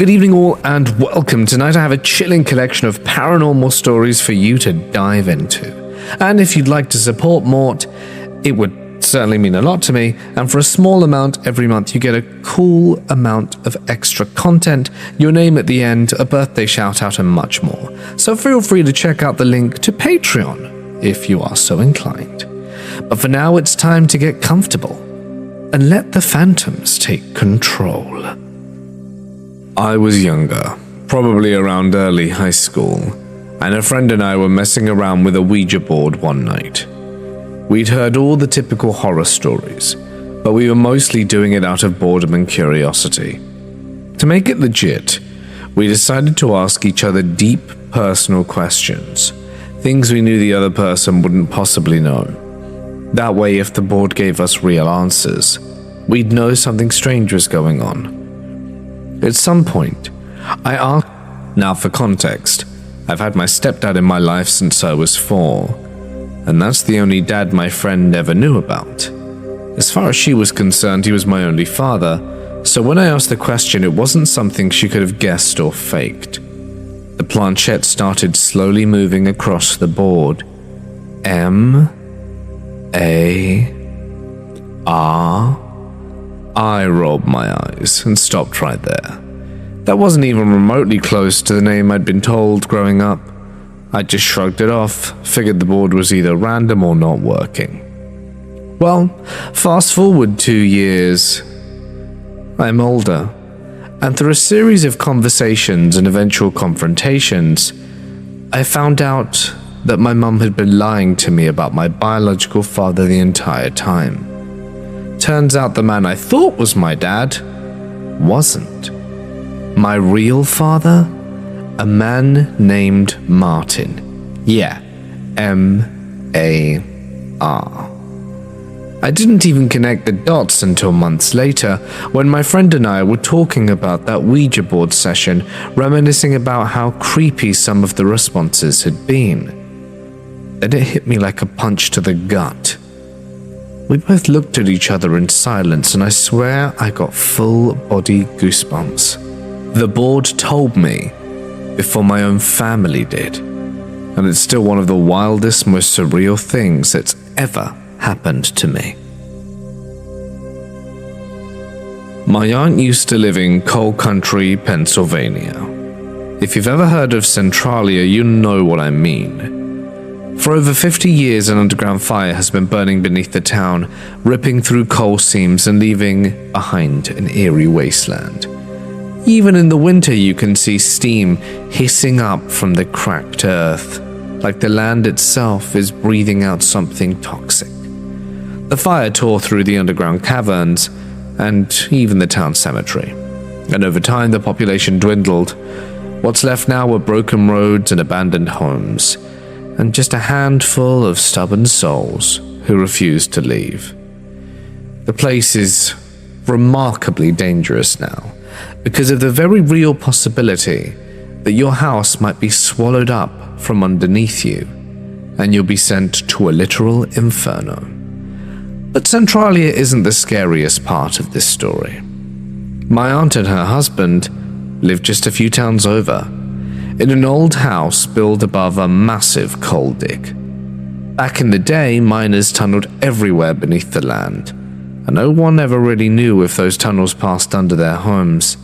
Good evening all and welcome. Tonight I have a chilling collection of paranormal stories for you to dive into. And if you'd like to support Mort, it would certainly mean a lot to me, and for a small amount every month you get a cool amount of extra content, your name at the end, a birthday shout out and much more. So feel free to check out the link to Patreon if you are so inclined. But for now it's time to get comfortable and let the phantoms take control. I was younger, probably around early high school, and a friend and I were messing around with a Ouija board one night. We'd heard all the typical horror stories, but we were mostly doing it out of boredom and curiosity. To make it legit, we decided to ask each other deep, personal questions, things we knew the other person wouldn't possibly know. That way, if the board gave us real answers, we'd know something strange was going on. At some point, I asked. Now for context, I've had my stepdad in my life since I was 4, and that's the only dad my friend ever knew about. As far as she was concerned, he was my only father, so when I asked the question, it wasn't something she could have guessed or faked. The planchette started slowly moving across the board. M-A-R. I rolled my eyes and stopped right there. That wasn't even remotely close to the name I'd been told growing up. I just shrugged it off, figured the board was either random or not working. Well, fast forward 2 years. I'm older, and through a series of conversations and eventual confrontations, I found out that my mum had been lying to me about my biological father the entire time. Turns out the man I thought was my dad wasn't. My real father? A man named Martin. Yeah, M-A-R. I didn't even connect the dots until months later, when my friend and I were talking about that Ouija board session, reminiscing about how creepy some of the responses had been. Then it hit me like a punch to the gut. We both looked at each other in silence, and I swear I got full-body goosebumps. The board told me before my own family did, and it's still one of the wildest, most surreal things that's ever happened to me. My aunt used to live in coal country, Pennsylvania. If you've ever heard of Centralia, you know what I mean. For over 50 years, an underground fire has been burning beneath the town, ripping through coal seams and leaving behind an eerie wasteland. Even in the winter, you can see steam hissing up from the cracked earth, like the land itself is breathing out something toxic. The fire tore through the underground caverns and even the town cemetery, and over time the population dwindled. What's left now were broken roads and abandoned homes, and just a handful of stubborn souls who refused to leave. The place is remarkably dangerous now, because of the very real possibility that your house might be swallowed up from underneath you, and you'll be sent to a literal inferno. But Centralia isn't the scariest part of this story. My aunt and her husband lived just a few towns over, in an old house built above a massive coal dig. Back in the day, miners tunneled everywhere beneath the land, and no one ever really knew if those tunnels passed under their homes.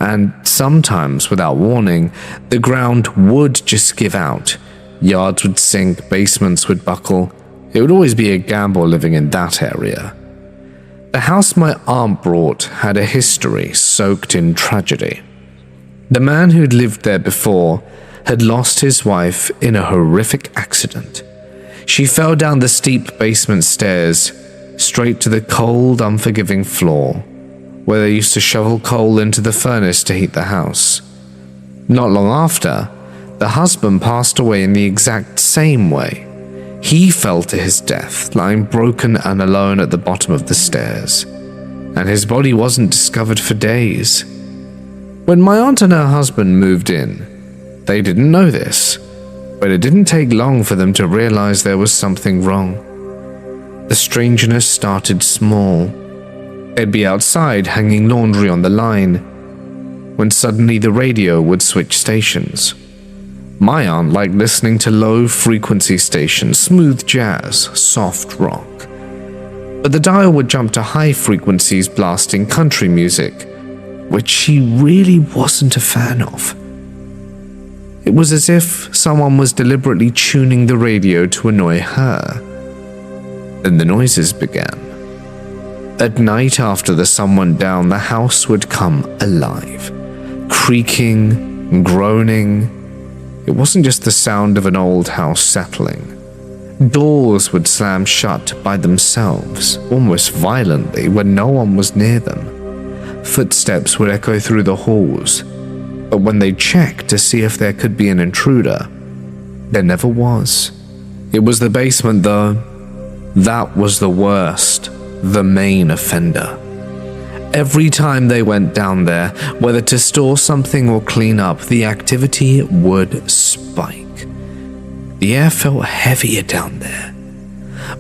And sometimes, without warning, the ground would just give out. Yards would sink, basements would buckle. It would always be a gamble living in that area. The house my aunt bought had a history soaked in tragedy. The man who'd lived there before had lost his wife in a horrific accident. She fell down the steep basement stairs, straight to the cold, unforgiving floor, where they used to shovel coal into the furnace to heat the house. Not long after, the husband passed away in the exact same way. He fell to his death, lying broken and alone at the bottom of the stairs, and his body wasn't discovered for days. When my aunt and her husband moved in, they didn't know this, but it didn't take long for them to realize there was something wrong. The strangeness started small. They'd be outside hanging laundry on the line, when suddenly the radio would switch stations. My aunt liked listening to low-frequency stations, smooth jazz, soft rock. But the dial would jump to high frequencies blasting country music, which she really wasn't a fan of. It was as if someone was deliberately tuning the radio to annoy her. Then the noises began. At night after the sun went down, the house would come alive, creaking, groaning. It wasn't just the sound of an old house settling. Doors would slam shut by themselves, almost violently, when no one was near them. Footsteps would echo through the halls, but when they checked to see if there could be an intruder, there never was. It was the basement, though. That was the worst, the main offender. Every time they went down there, whether to store something or clean up, the activity would spike. The air felt heavier down there.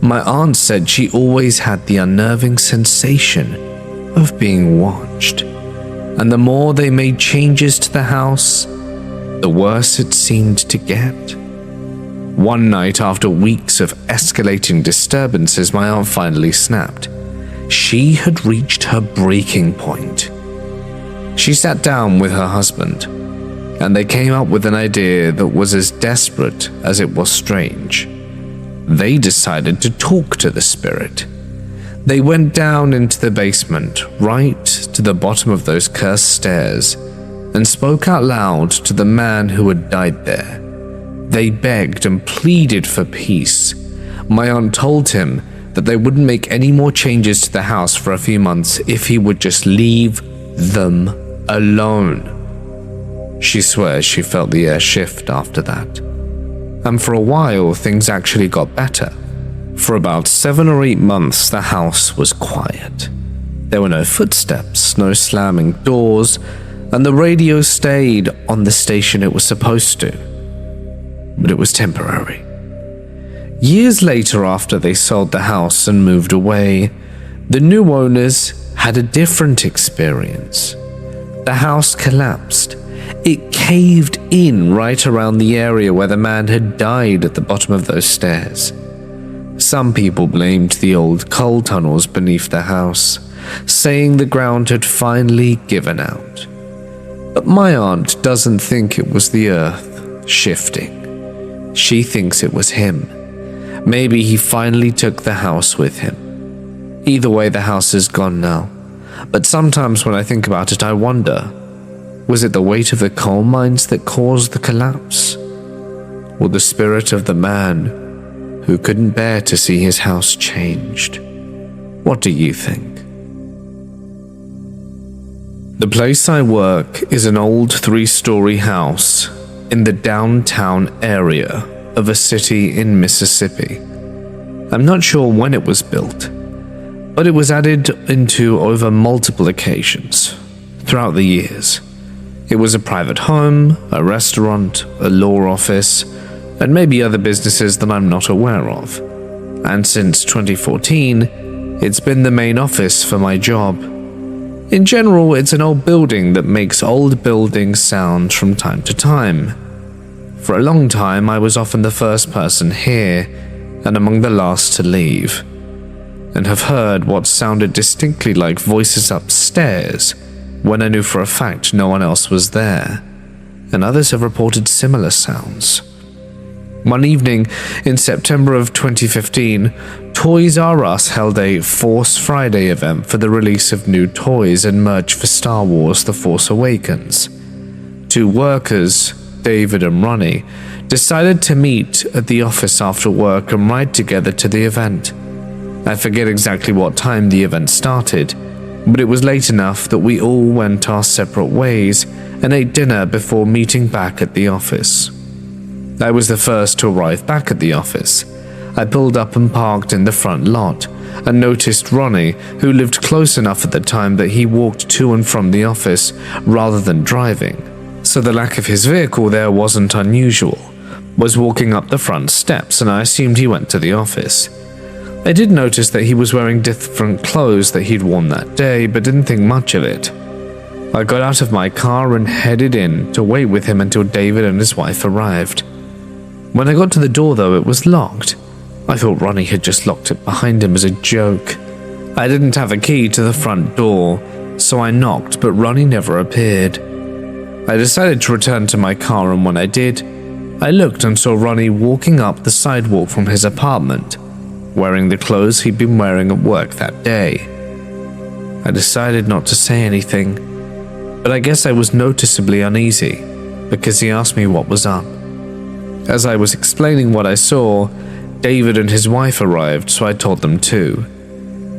My aunt said she always had the unnerving sensation of being watched, and the more they made changes to the house, the worse it seemed to get. One night, after weeks of escalating disturbances, my aunt finally snapped. She had reached her breaking point. She sat down with her husband, and they came up with an idea that was as desperate as it was strange. They decided to talk to the spirit. They went down into the basement, right to the bottom of those cursed stairs, and spoke out loud to the man who had died there. They begged and pleaded for peace. My aunt told him that they wouldn't make any more changes to the house for a few months if he would just leave them alone. She swears she felt the air shift after that. And for a while, things actually got better. For about 7 or 8 months, the house was quiet. There were no footsteps, no slamming doors, and the radio stayed on the station it was supposed to. But it was temporary. Years later, after they sold the house and moved away, the new owners had a different experience. The house collapsed. It caved in right around the area where the man had died at the bottom of those stairs. Some people blamed the old coal tunnels beneath the house, saying the ground had finally given out. But my aunt doesn't think it was the earth shifting. She thinks it was him. Maybe he finally took the house with him. Either way, the house is gone now. But sometimes when I think about it, I wonder, was it the weight of the coal mines that caused the collapse? Or the spirit of the man who couldn't bear to see his house changed? What do you think? The place I work is an old 3-story house in the downtown area of a city in Mississippi. I'm not sure when it was built, but it was added into over multiple occasions throughout the years. It was a private home, a restaurant, a law office, and maybe other businesses that I'm not aware of. And since 2014, it's been the main office for my job. In general, it's an old building that makes old buildings sound from time to time. For a long time, I was often the first person here and among the last to leave, and have heard what sounded distinctly like voices upstairs when I knew for a fact no one else was there, and others have reported similar sounds. One evening in September of 2015, Toys R Us held a Force Friday event for the release of new toys and merch for Star Wars The Force Awakens. 2 workers, David and Ronnie, decided to meet at the office after work and ride together to the event. I forget exactly what time the event started, but it was late enough that we all went our separate ways and ate dinner before meeting back at the office. I was the first to arrive back at the office. I pulled up and parked in the front lot and noticed Ronnie, who lived close enough at the time that he walked to and from the office rather than driving, so the lack of his vehicle there wasn't unusual, was walking up the front steps, and I assumed he went to the office. I did notice that he was wearing different clothes that he'd worn that day, but didn't think much of it. I got out of my car and headed in to wait with him until David and his wife arrived. When I got to the door, though, it was locked. I thought Ronnie had just locked it behind him as a joke. I didn't have a key to the front door, so I knocked, but Ronnie never appeared. I decided to return to my car, and when I did, I looked and saw Ronnie walking up the sidewalk from his apartment, wearing the clothes he'd been wearing at work that day. I decided not to say anything, but I guess I was noticeably uneasy because he asked me what was up. As I was explaining what I saw, David and his wife arrived, so I told them too.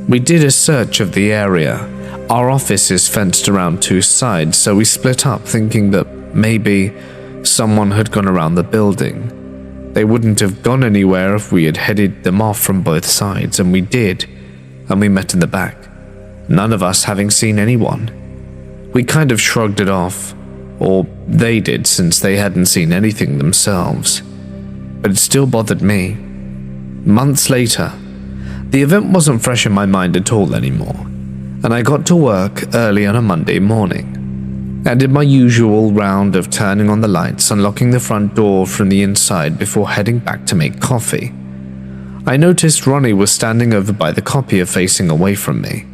We did a search of the area. Our office is fenced around two sides, so we split up thinking that maybe someone had gone around the building. They wouldn't have gone anywhere if we had headed them off from both sides, and we did, and we met in the back, none of us having seen anyone. We kind of shrugged it off, or they did since they hadn't seen anything themselves. But it still bothered me. Months later, the event wasn't fresh in my mind at all anymore, and I got to work early on a Monday morning. I did my usual round of turning on the lights, unlocking the front door from the inside before heading back to make coffee. I noticed Ronnie was standing over by the copier facing away from me,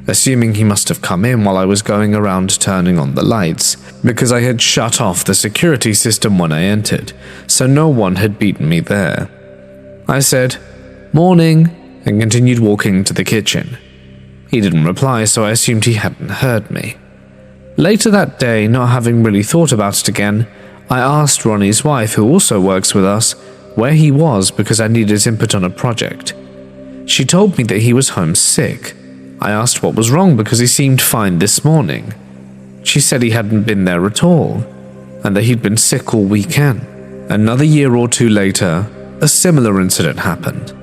assuming he must have come in while I was going around turning on the lights, because I had shut off the security system when I entered, so no one had beaten me there. I said, "Morning," and continued walking to the kitchen. He didn't reply, so I assumed he hadn't heard me. Later that day, not having really thought about it again, I asked Ronnie's wife, who also works with us, where he was because I needed his input on a project. She told me that he was home sick. I asked what was wrong because he seemed fine this morning. She said he hadn't been there at all, and that he'd been sick all weekend. Another year or two later, a similar incident happened.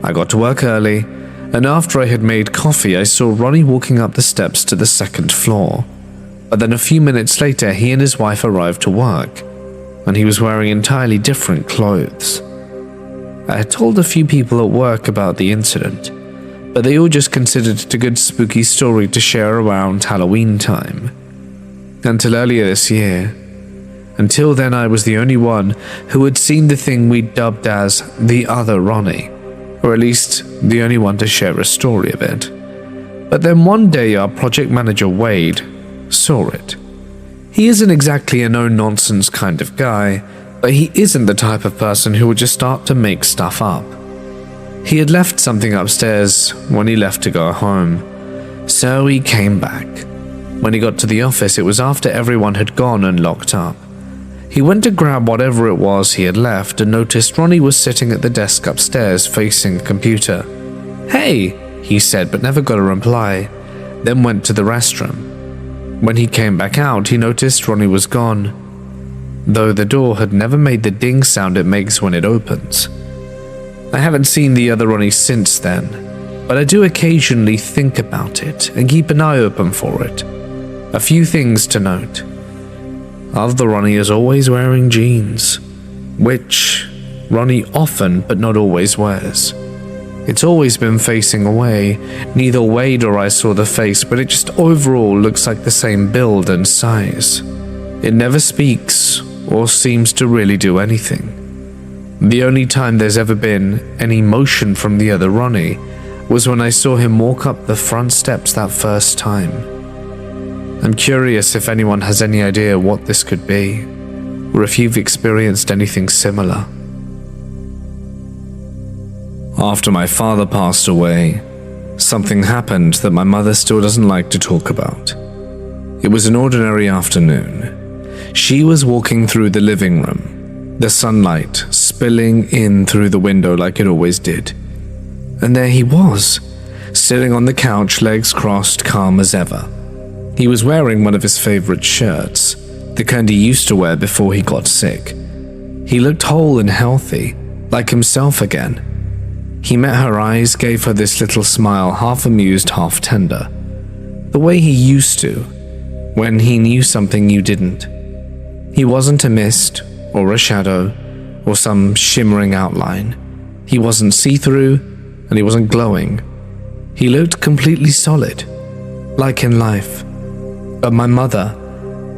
I got to work early, and after I had made coffee, I saw Ronnie walking up the steps to the second floor. But then a few minutes later, he and his wife arrived to work, and he was wearing entirely different clothes. I had told a few people at work about the incident, but they all just considered it a good spooky story to share around Halloween time. Until earlier this year. Until then, I was the only one who had seen the thing we dubbed as the other Ronnie, or at least the only one to share a story of it. But then one day our project manager, Wade, saw it. He isn't exactly a no-nonsense kind of guy, but he isn't the type of person who would just start to make stuff up. He had left something upstairs when he left to go home, so he came back. When he got to the office, it was after everyone had gone and locked up. He went to grab whatever it was he had left and noticed Ronnie was sitting at the desk upstairs facing a computer. "Hey," he said, but never got a reply, then went to the restroom. When he came back out, he noticed Ronnie was gone, though the door had never made the ding sound it makes when it opens. I haven't seen the other Ronnie since then, but I do occasionally think about it and keep an eye open for it. A few things to note. Other Ronnie is always wearing jeans, which Ronnie often but not always wears. It's always been facing away. Neither Wade or I saw the face, but it just overall looks like the same build and size. It never speaks or seems to really do anything. The only time there's ever been any motion from the other Ronnie was when I saw him walk up the front steps that first time. I'm curious if anyone has any idea what this could be, or if you've experienced anything similar. After my father passed away, something happened that my mother still doesn't like to talk about. It was an ordinary afternoon. She was walking through the living room, the sunlight spilling in through the window like it always did. And there he was, sitting on the couch, legs crossed, calm as ever. He was wearing one of his favorite shirts, the kind he used to wear before he got sick. He looked whole and healthy, like himself again. He met her eyes, gave her this little smile, half amused, half tender. The way he used to, when he knew something you didn't. He wasn't a mist, or a shadow, or some shimmering outline. He wasn't see-through, and he wasn't glowing. He looked completely solid, like in life. But my mother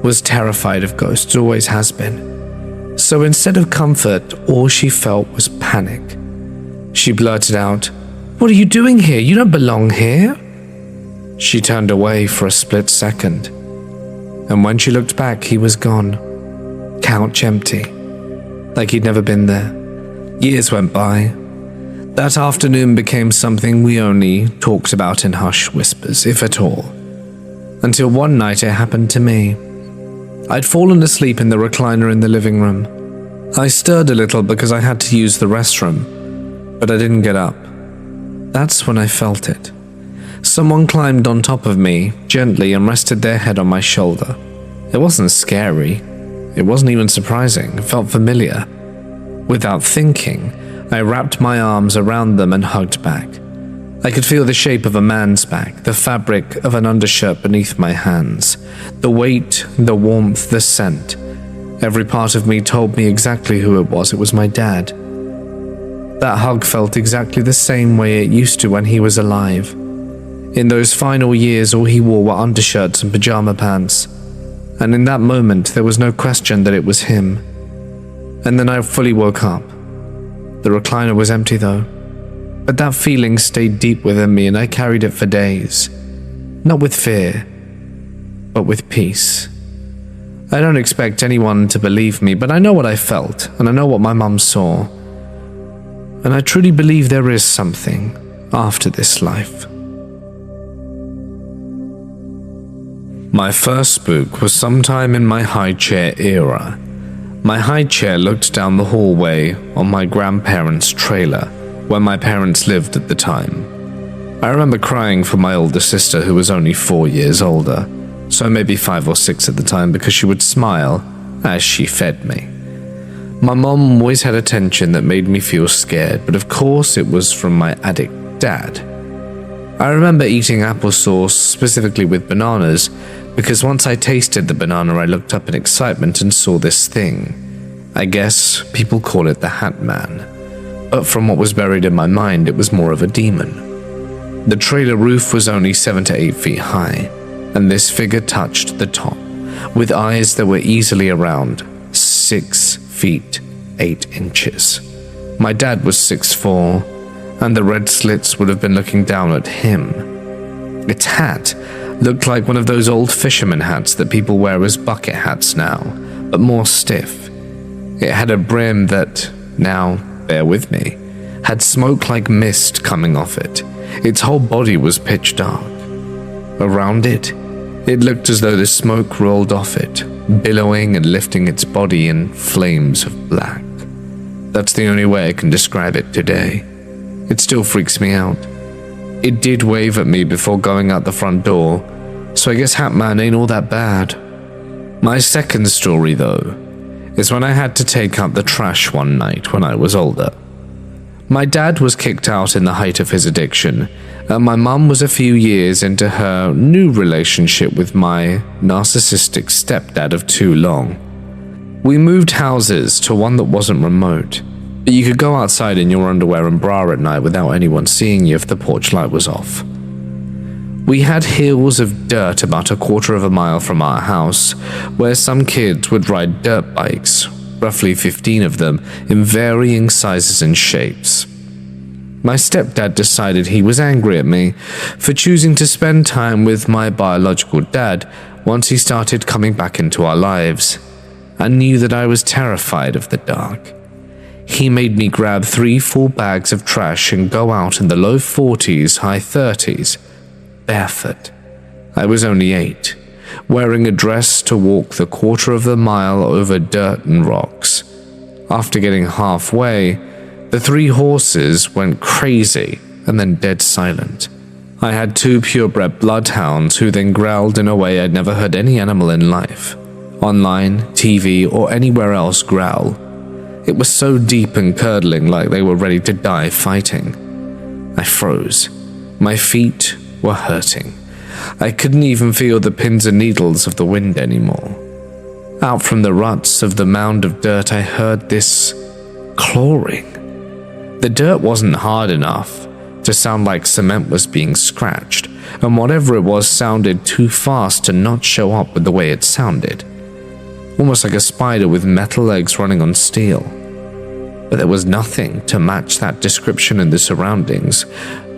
was terrified of ghosts, always has been. So instead of comfort, all she felt was panic. She blurted out, "What are you doing here? You don't belong here." She turned away for a split second, and when she looked back, he was gone. Couch empty, like he'd never been there. Years went by. That afternoon became something we only talked about in hushed whispers, if at all. Until one night it happened to me. I'd fallen asleep in the recliner in the living room. I stirred a little because I had to use the restroom, but I didn't get up. That's when I felt it. Someone climbed on top of me, gently, and rested their head on my shoulder. It wasn't scary. It wasn't even surprising. It felt familiar. Without thinking, I wrapped my arms around them and hugged back. I could feel the shape of a man's back, the fabric of an undershirt beneath my hands, the weight, the warmth, the scent. Every part of me told me exactly who it was. It was my dad. That hug felt exactly the same way it used to when he was alive. In those final years, all he wore were undershirts and pajama pants. And in that moment, there was no question that it was him. And then I fully woke up. The recliner was empty though. But that feeling stayed deep within me, and I carried it for days. Not with fear, but with peace. I don't expect anyone to believe me, but I know what I felt, and I know what my mum saw. And I truly believe there is something after this life. My first spook was sometime in my high chair era. My high chair looked down the hallway on my grandparents' trailer, where my parents lived at the time. I remember crying for my older sister, who was only 4 years older, so maybe 5 or 6 at the time, because she would smile as she fed me. My mom always had a tension that made me feel scared, but of course it was from my addict dad. I remember eating applesauce, specifically with bananas, because once I tasted the banana, I looked up in excitement and saw this thing. I guess people call it the Hat Man, but from what was buried in my mind, it was more of a demon. The trailer roof was only 7 to 8 feet high, and this figure touched the top, with eyes that were easily around 6 feet 8 inches. My dad was 6'4", and the red slits would have been looking down at him. Its hat looked like one of those old fisherman hats that people wear as bucket hats now, but more stiff. It had a brim that, now, bear with me, had smoke like mist coming off it. Its whole body was pitch dark. Around it, it looked as though the smoke rolled off it, billowing and lifting its body in flames of black. That's the only way I can describe it today. It still freaks me out. It did wave at me before going out the front door, so I guess Hat Man ain't all that bad. My second story, though, is when I had to take out the trash one night when I was older. My dad was kicked out in the height of his addiction, and my mum was a few years into her new relationship with my narcissistic stepdad of too long. We moved houses to one that wasn't remote, but you could go outside in your underwear and bra at night without anyone seeing you if the porch light was off. We had hills of dirt about 1/4 of a mile from our house, where some kids would ride dirt bikes, roughly 15 of them, in varying sizes and shapes. My stepdad decided he was angry at me for choosing to spend time with my biological dad once he started coming back into our lives, and knew that I was terrified of the dark. He made me grab 3 full bags of trash and go out in the low 40s, high 30s, barefoot. I was only 8, wearing a dress to walk the 1/4 of the mile over dirt and rocks. After getting halfway, the 3 horses went crazy and then dead silent. I had 2 purebred bloodhounds who then growled in a way I'd never heard any animal in life, online, TV, or anywhere else growl. It was so deep and curdling, like they were ready to die fighting. I froze. My feet were hurting. I couldn't even feel the pins and needles of the wind anymore. Out from the ruts of the mound of dirt, I heard this clawing. The dirt wasn't hard enough, to sound like cement was being scratched, and whatever it was sounded too fast to not show up with the way it sounded. Almost like a spider with metal legs running on steel. But there was nothing to match that description in the surroundings,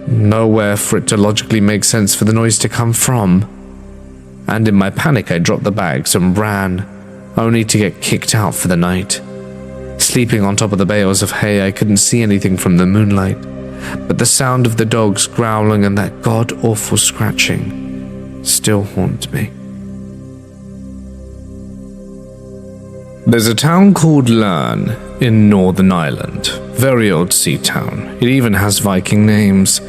nowhere for it to logically make sense for the noise to come from. And in my panic, I dropped the bags and ran, only to get kicked out for the night. Sleeping on top of the bales of hay, I couldn't see anything from the moonlight, but the sound of the dogs growling and that god-awful scratching still haunt me. There's a town called Lern in Northern Ireland, very old sea town. It even has Viking names.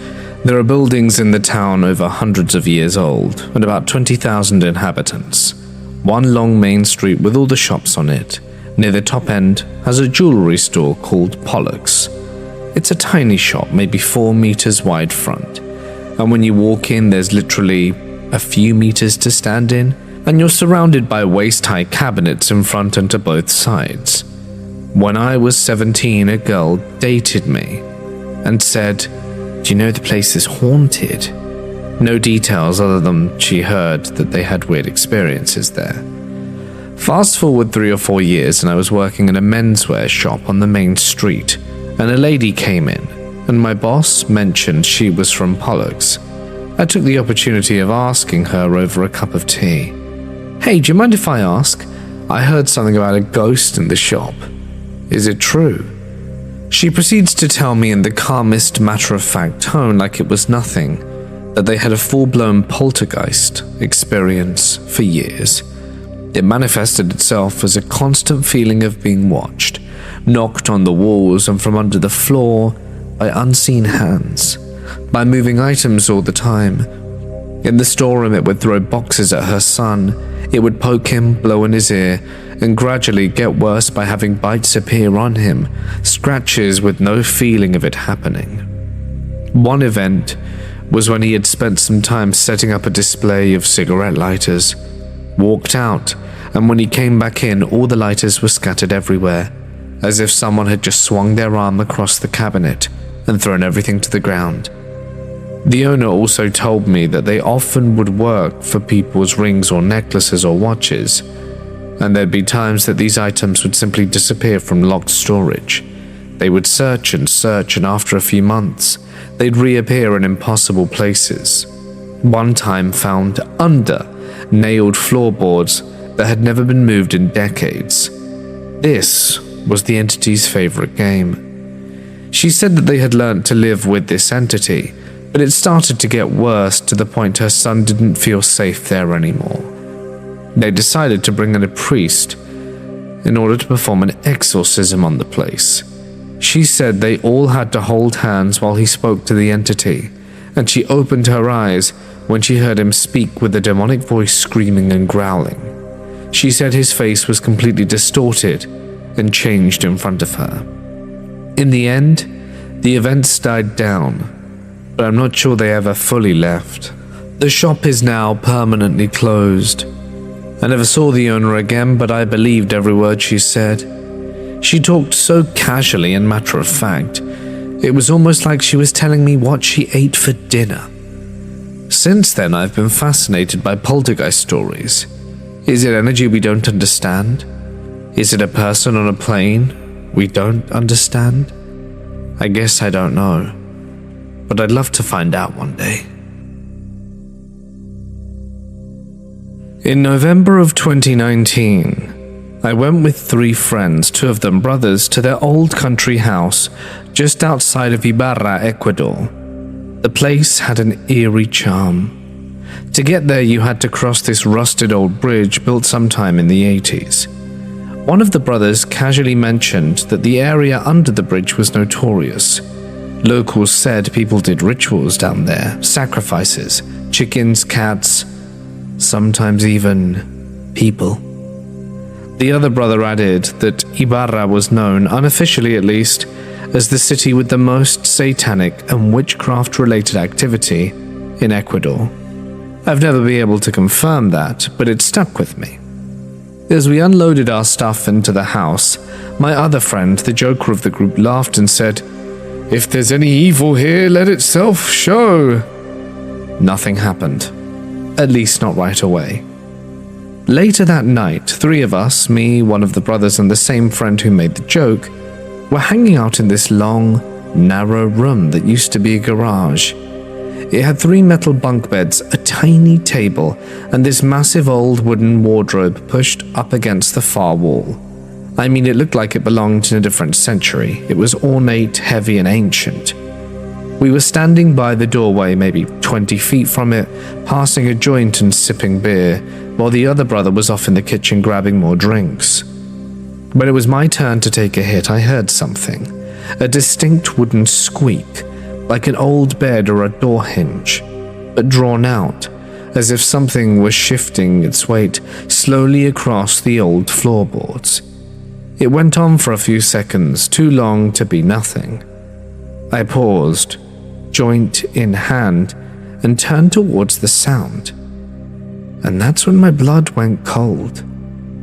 There are buildings in the town over hundreds of years old and about 20,000 inhabitants. One long main street with all the shops on it. Near the top end has a jewelry store called Pollux. It's a tiny shop, maybe 4 meters wide front. And when you walk in, there's literally a few meters to stand in, and you're surrounded by waist-high cabinets in front and to both sides. When I was 17, a girl dated me and said, "Do you know the place is haunted?" No details other than she heard that they had weird experiences there. Fast forward 3 or 4 years and I was working in a menswear shop on the main street, and a lady came in, and my boss mentioned she was from Pollux. I took the opportunity of asking her over a cup of tea. "Hey, do you mind if I ask? I heard something about a ghost in the shop. Is it true?" She proceeds to tell me in the calmest, matter-of-fact tone, like it was nothing, that they had a full-blown poltergeist experience for years. It manifested itself as a constant feeling of being watched, knocked on the walls and from under the floor by unseen hands, by moving items all the time. In the storeroom, it would throw boxes at her son. It would poke him, blow in his ear, and gradually get worse by having bites appear on him, scratches with no feeling of it happening. One event was when he had spent some time setting up a display of cigarette lighters, walked out, and when he came back in, all the lighters were scattered everywhere, as if someone had just swung their arm across the cabinet and thrown everything to the ground. The owner also told me that they often would work for people's rings or necklaces or watches, and there'd be times that these items would simply disappear from locked storage. They would search, and after a few months, they'd reappear in impossible places. One time found under nailed floorboards that had never been moved in decades. This was the entity's favorite game. She said that they had learned to live with this entity, but it started to get worse to the point her son didn't feel safe there anymore. They decided to bring in a priest in order to perform an exorcism on the place. She said they all had to hold hands while he spoke to the entity, and she opened her eyes when she heard him speak with a demonic voice screaming and growling. She said his face was completely distorted and changed in front of her. In the end, the events died down, but I'm not sure they ever fully left. The shop is now permanently closed. I never saw the owner again, but I believed every word she said. She talked so casually and matter-of-fact, it was almost like she was telling me what she ate for dinner. Since then, I've been fascinated by poltergeist stories. Is it energy we don't understand? Is it a person on a plane we don't understand? I guess I don't know, but I'd love to find out one day. In November of 2019, I went with 3 friends, 2 of them brothers, to their old country house just outside of Ibarra, Ecuador. The place had an eerie charm. To get there, you had to cross this rusted old bridge built sometime in the 80s. One of the brothers casually mentioned that the area under the bridge was notorious. Locals said people did rituals down there, sacrifices, chickens, cats, sometimes even people. The other brother added that Ibarra was known, unofficially at least, as the city with the most satanic and witchcraft-related activity in Ecuador. I've never been able to confirm that, but it stuck with me. As we unloaded our stuff into the house, my other friend, the joker of the group, laughed and said, If there's any evil here, let itself show. Nothing happened. At least not right away. Later that night, 3 of us, me, one of the brothers, and the same friend who made the joke, were hanging out in this long, narrow room that used to be a garage. It had 3 metal bunk beds, a tiny table, and this massive old wooden wardrobe pushed up against the far wall. I mean, it looked like it belonged in a different century. It was ornate, heavy, and ancient. We were standing by the doorway, maybe 20 feet from it, passing a joint and sipping beer, while the other brother was off in the kitchen grabbing more drinks. When it was my turn to take a hit, I heard something. A distinct wooden squeak, like an old bed or a door hinge, but drawn out, as if something was shifting its weight slowly across the old floorboards. It went on for a few seconds, too long to be nothing. I paused, joint in hand, and turned towards the sound. And that's when my blood went cold.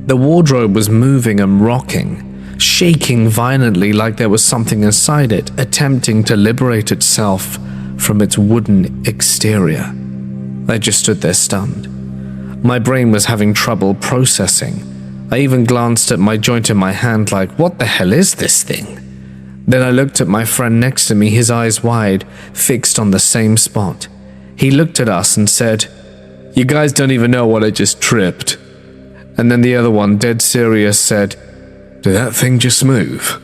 The wardrobe was moving and rocking, shaking violently like there was something inside it, attempting to liberate itself from its wooden exterior. I just stood there stunned. My brain was having trouble processing. I even glanced at my joint in my hand like, what the hell is this thing? Then I looked at my friend next to me, his eyes wide, fixed on the same spot. He looked at us and said, "You guys don't even know what I just tripped." And then the other one, dead serious, said, "Did that thing just move?"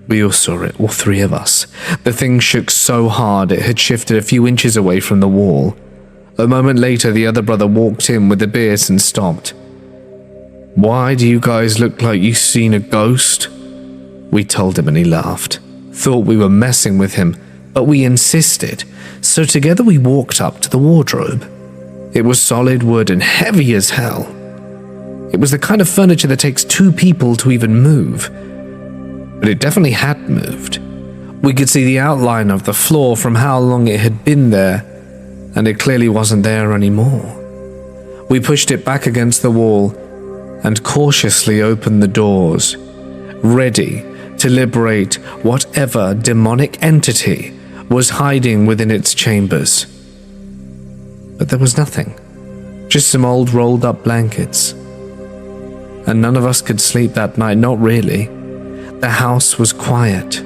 We all saw it, all 3 of us. The thing shook so hard it had shifted a few inches away from the wall. A moment later, the other brother walked in with the beers and stopped. "Why do you guys look like you've seen a ghost?" We told him and he laughed. Thought we were messing with him, but we insisted. So together we walked up to the wardrobe. It was solid wood and heavy as hell. It was the kind of furniture that takes 2 people to even move. But it definitely had moved. We could see the outline of the floor from how long it had been there, and it clearly wasn't there anymore. We pushed it back against the wall and cautiously opened the doors, ready to liberate whatever demonic entity was hiding within its chambers. But there was nothing, just some old rolled up blankets. And none of us could sleep that night, not really. The house was quiet.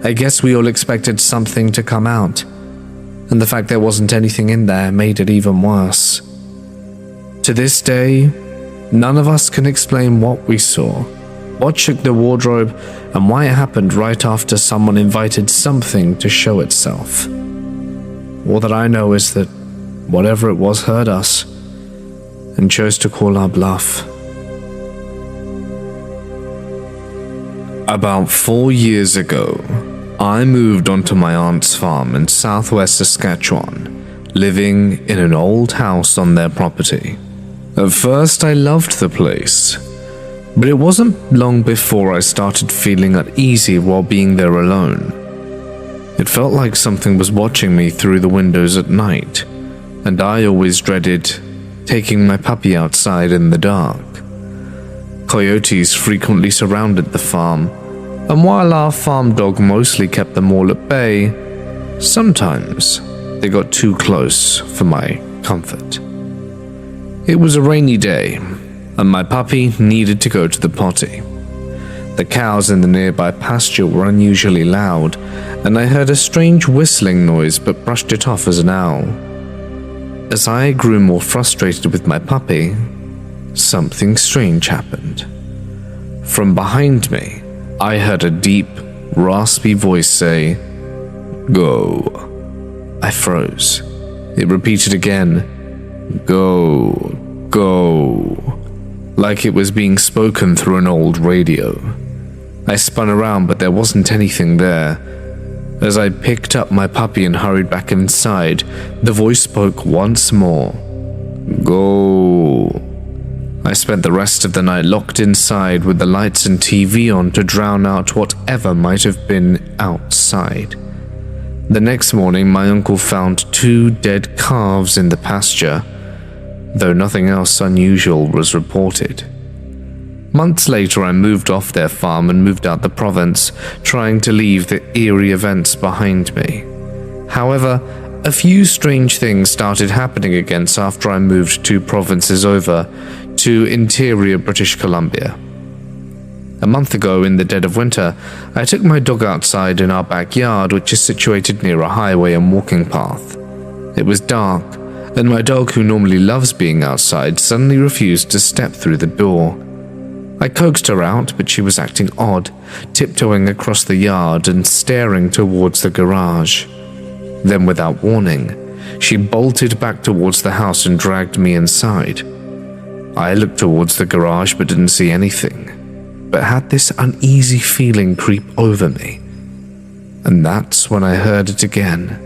I guess we all expected something to come out, and the fact there wasn't anything in there made it even worse. To this day, none of us can explain what we saw, what shook the wardrobe, and why it happened right after someone invited something to show itself. All that I know is that whatever it was heard us and chose to call our bluff. About 4 years ago, I moved onto my aunt's farm in southwest Saskatchewan, living in an old house on their property. At first, I loved the place, but it wasn't long before I started feeling uneasy while being there alone. It felt like something was watching me through the windows at night, and I always dreaded taking my puppy outside in the dark. Coyotes frequently surrounded the farm, and while our farm dog mostly kept them all at bay, sometimes they got too close for my comfort. It was a rainy day, and my puppy needed to go to the potty. The cows in the nearby pasture were unusually loud, and I heard a strange whistling noise but brushed it off as an owl. As I grew more frustrated with my puppy, something strange happened. From behind me, I heard a deep, raspy voice say, "Go." I froze. It repeated again, "Go, go," like it was being spoken through an old radio. I spun around, but there wasn't anything there. As I picked up my puppy and hurried back inside, the voice spoke once more, "Go." I spent the rest of the night locked inside with the lights and TV on to drown out whatever might have been outside. The next morning, my uncle found 2 dead calves in the pasture, though nothing else unusual was reported. Months later, I moved off their farm and moved out the province, trying to leave the eerie events behind me. However, a few strange things started happening again after I moved 2 provinces over to interior British Columbia. A month ago, in the dead of winter, I took my dog outside in our backyard, which is situated near a highway and walking path. It was dark, and my dog, who normally loves being outside, suddenly refused to step through the door. I coaxed her out, but she was acting odd, tiptoeing across the yard and staring towards the garage. Then, without warning, she bolted back towards the house and dragged me inside. I looked towards the garage but didn't see anything, but had this uneasy feeling creep over me. And that's when I heard it again.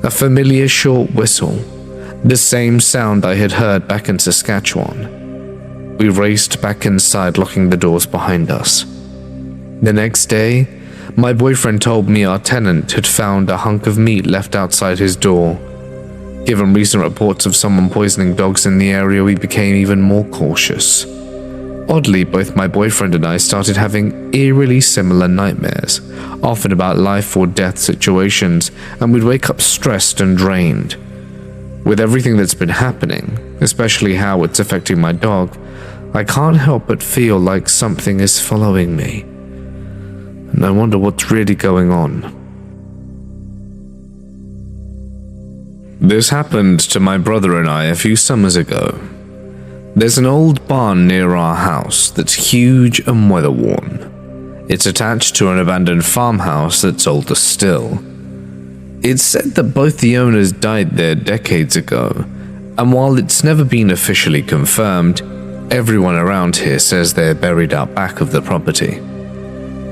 A familiar short whistle, the same sound I had heard back in Saskatchewan. We raced back inside, locking the doors behind us. The next day, my boyfriend told me our tenant had found a hunk of meat left outside his door. Given recent reports of someone poisoning dogs in the area, we became even more cautious. Oddly, both my boyfriend and I started having eerily similar nightmares, often about life or death situations, and we'd wake up stressed and drained. With everything that's been happening, especially how it's affecting my dog, I can't help but feel like something is following me. And I wonder what's really going on. This happened to my brother and I a few summers ago. There's an old barn near our house that's huge and weather-worn. It's attached to an abandoned farmhouse that's older still. It's said that both the owners died there decades ago, and while it's never been officially confirmed, everyone around here says they're buried out back of the property.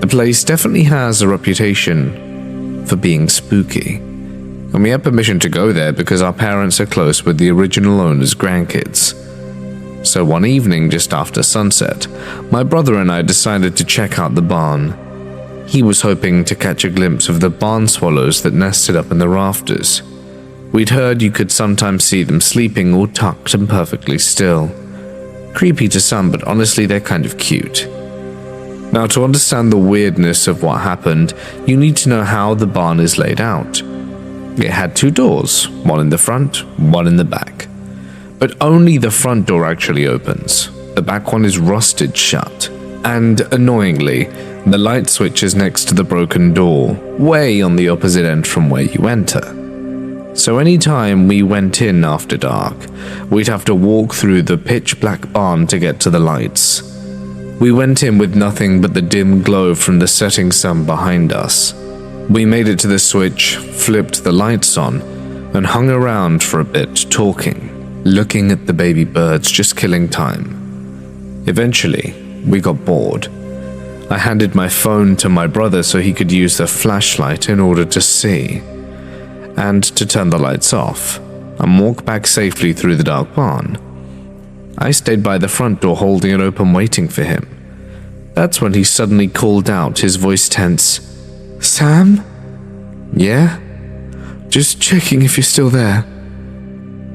The place definitely has a reputation for being spooky, and we had permission to go there because our parents are close with the original owner's grandkids. So one evening just after sunset, my brother and I decided to check out the barn. He was hoping to catch a glimpse of the barn swallows that nested up in the rafters. We'd heard you could sometimes see them sleeping all tucked and perfectly still. Creepy to some, but honestly they're kind of cute. Now, to understand the weirdness of what happened, you need to know how the barn is laid out. It had 2 doors, one in the front, one in the back. But only the front door actually opens. The back one is rusted shut. And, annoyingly, the light switch is next to the broken door, way on the opposite end from where you enter. So any time we went in after dark, we'd have to walk through the pitch-black barn to get to the lights. We went in with nothing but the dim glow from the setting sun behind us. We made it to the switch, flipped the lights on, and hung around for a bit talking, looking at the baby birds, just killing time. Eventually, we got bored. I handed my phone to my brother so he could use the flashlight in order to see, and to turn the lights off, and walk back safely through the dark barn. I stayed by the front door holding it open waiting for him. That's when he suddenly called out, his voice tense. "Sam?" "Yeah?" "Just checking if you're still there."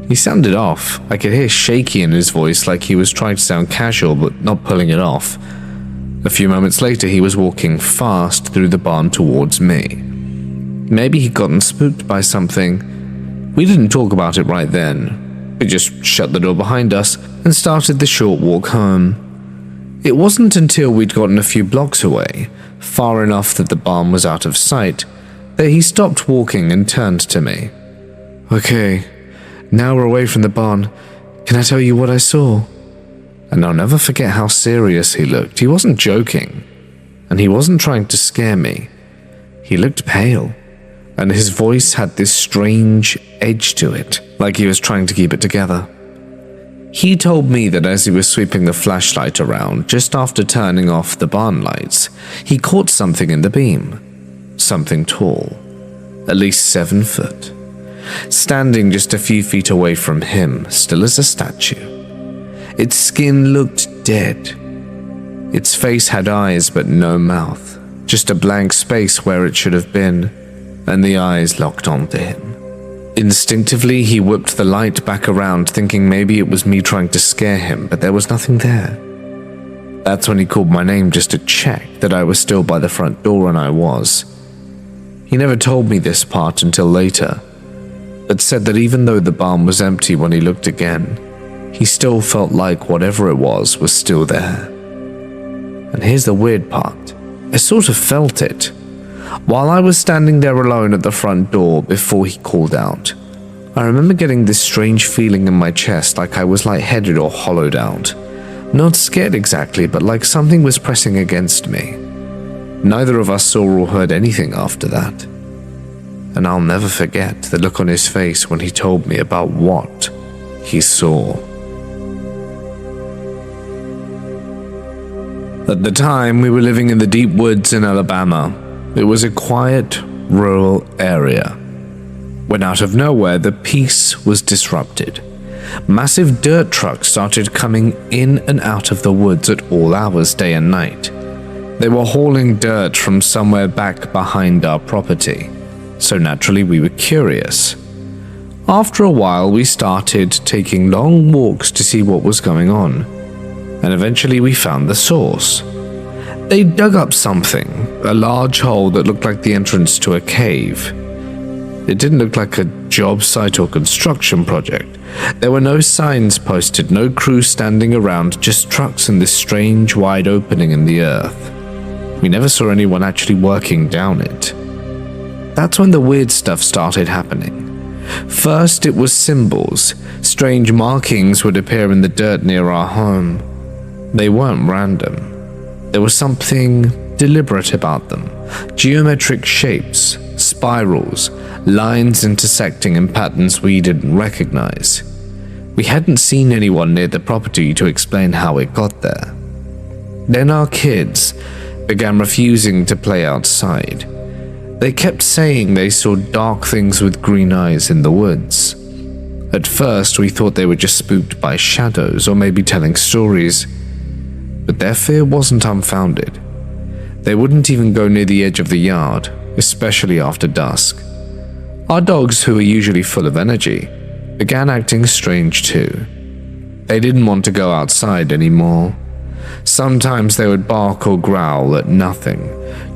He sounded off. I could hear shaky in his voice, like he was trying to sound casual but not pulling it off. A few moments later, he was walking fast through the barn towards me. Maybe he'd gotten spooked by something. We didn't talk about it right then. We just shut the door behind us and started the short walk home. It wasn't until we'd gotten a few blocks away, far enough that the barn was out of sight, that he stopped walking and turned to me. "Okay, now we're away from the barn. Can I tell you what I saw?" And I'll never forget how serious he looked. He wasn't joking, and he wasn't trying to scare me. He looked pale, and his voice had this strange edge to it, like he was trying to keep it together. He told me that as he was sweeping the flashlight around, just after turning off the barn lights, he caught something in the beam. Something tall, at least 7 foot, standing just a few feet away from him, still as a statue. Its skin looked dead. Its face had eyes but no mouth, just a blank space where it should have been, and the eyes locked onto him. Instinctively, he whipped the light back around, thinking maybe it was me trying to scare him, but there was nothing there. That's when he called my name just to check that I was still by the front door, and I was. He never told me this part until later, but said that even though the barn was empty when he looked again, he still felt like whatever it was still there. And here's the weird part. I sort of felt it. While I was standing there alone at the front door before he called out, I remember getting this strange feeling in my chest, like I was lightheaded or hollowed out. Not scared exactly, but like something was pressing against me. Neither of us saw or heard anything after that. And I'll never forget the look on his face when he told me about what he saw. At the time, we were living in the deep woods in Alabama. It was a quiet, rural area. When out of nowhere, the peace was disrupted. Massive dirt trucks started coming in and out of the woods at all hours, day and night. They were hauling dirt from somewhere back behind our property, so naturally we were curious. After a while, we started taking long walks to see what was going on, and eventually we found the source. They dug up something, a large hole that looked like the entrance to a cave. It didn't look like a job site or construction project. There were no signs posted, no crew standing around, just trucks in this strange wide opening in the earth. We never saw anyone actually working down it. That's when the weird stuff started happening. First, it was symbols. Strange markings would appear in the dirt near our home. They weren't random. There was something deliberate about them. Geometric shapes, spirals, lines intersecting in patterns we didn't recognize. We hadn't seen anyone near the property to explain how it got there. Then our kids began refusing to play outside. They kept saying they saw dark things with green eyes in the woods. At first, we thought they were just spooked by shadows or maybe telling stories, but their fear wasn't unfounded. They wouldn't even go near the edge of the yard, especially after dusk. Our dogs, who were usually full of energy, began acting strange too. They didn't want to go outside anymore. Sometimes they would bark or growl at nothing,